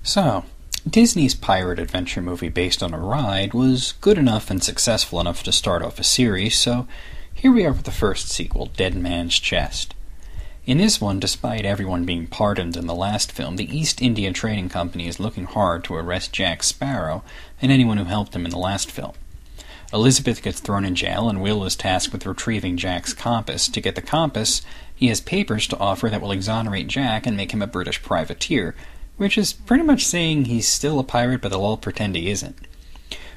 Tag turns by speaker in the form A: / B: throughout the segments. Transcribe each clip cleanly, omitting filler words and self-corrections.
A: So, Disney's pirate adventure movie based on a ride was good enough and successful enough to start off a series, so here we are with the first sequel, Dead Man's Chest. In this one, despite everyone being pardoned in the last film, the East India Trading Company is looking hard to arrest Jack Sparrow and anyone who helped him in the last film. Elizabeth gets thrown in jail, and Will is tasked with retrieving Jack's compass. To get the compass, he has papers to offer that will exonerate Jack and make him a British privateer, which is pretty much saying he's still a pirate, but they'll all pretend he isn't.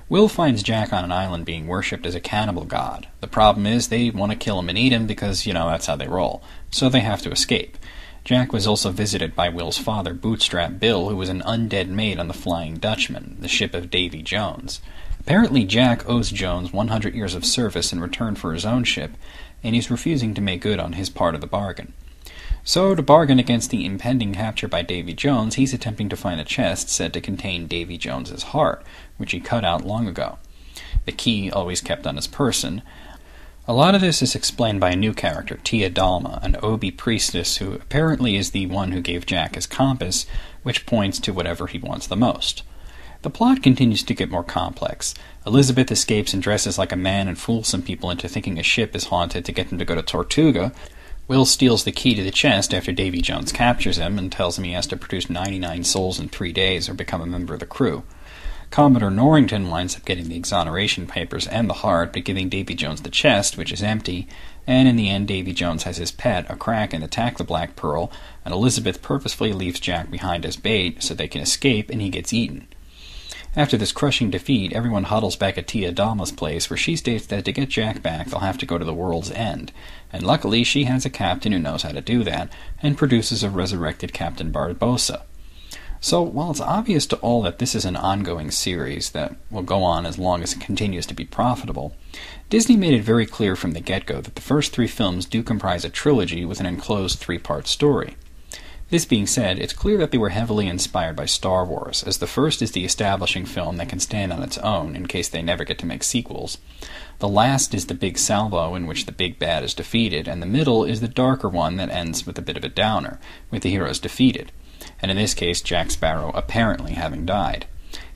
A: Will finds Jack on an island being worshipped as a cannibal god. The problem is they want to kill him and eat him because, that's how they roll. So they have to escape. Jack was also visited by Will's father, Bootstrap Bill, who was an undead mate on the Flying Dutchman, the ship of Davy Jones. Apparently Jack owes Jones 100 years of service in return for his own ship, and he's refusing to make good on his part of the bargain. So, to bargain against the impending capture by Davy Jones, he's attempting to find a chest said to contain Davy Jones's heart, which he cut out long ago. The key always kept on his person. A lot of this is explained by a new character, Tia Dalma, an Obi priestess who apparently is the one who gave Jack his compass, which points to whatever he wants the most. The plot continues to get more complex. Elizabeth escapes and dresses like a man and fools some people into thinking a ship is haunted to get them to go to Tortuga. Will steals the key to the chest after Davy Jones captures him and tells him he has to produce 99 souls in 3 days or become a member of the crew. Commodore Norrington winds up getting the exoneration papers and the heart, but giving Davy Jones the chest, which is empty, and in the end Davy Jones has his pet, a Kraken, attack the Black Pearl, and Elizabeth purposefully leaves Jack behind as bait so they can escape, and he gets eaten. After this crushing defeat, everyone huddles back at Tia Dalma's place, where she states that to get Jack back they'll have to go to the world's end, and luckily she has a captain who knows how to do that, and produces a resurrected Captain Barbossa. So, while it's obvious to all that this is an ongoing series that will go on as long as it continues to be profitable, Disney made it very clear from the get-go that the first 3 films do comprise a trilogy with an enclosed 3-part story. This being said, it's clear that they were heavily inspired by Star Wars, as the first is the establishing film that can stand on its own in case they never get to make sequels. The last is the big salvo in which the big bad is defeated, and the middle is the darker one that ends with a bit of a downer, with the heroes defeated, and in this case Jack Sparrow apparently having died.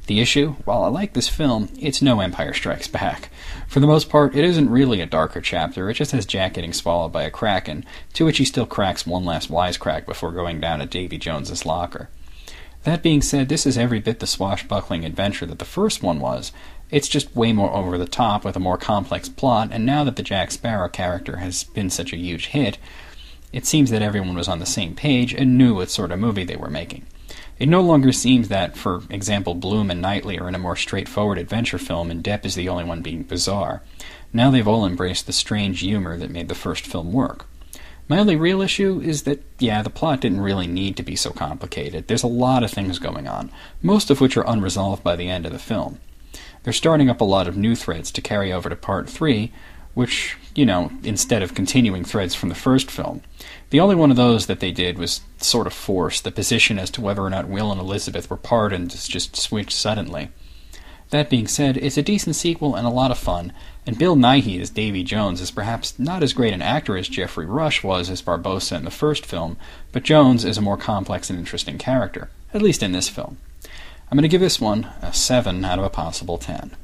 A: The issue? While I like this film, it's no Empire Strikes Back. For the most part, it isn't really a darker chapter, it just has Jack getting swallowed by a Kraken, to which he still cracks one last wisecrack before going down to Davy Jones's locker. That being said, this is every bit the swashbuckling adventure that the first one was. It's just way more over the top with a more complex plot, and now that the Jack Sparrow character has been such a huge hit, it seems that everyone was on the same page and knew what sort of movie they were making. It no longer seems that, for example, Bloom and Knightley are in a more straightforward adventure film and Depp is the only one being bizarre. Now they've all embraced the strange humor that made the first film work. My only real issue is that, the plot didn't really need to be so complicated. There's a lot of things going on, most of which are unresolved by the end of the film. They're starting up a lot of new threads to carry over to Part 3, which, instead of continuing threads from the first film. The only one of those that they did was sort of forced. The position as to whether or not Will and Elizabeth were pardoned just switched suddenly. That being said, it's a decent sequel and a lot of fun, and Bill Nighy as Davy Jones is perhaps not as great an actor as Geoffrey Rush was as Barbossa in the first film, but Jones is a more complex and interesting character, at least in this film. I'm going to give this one a 7 out of a possible 10.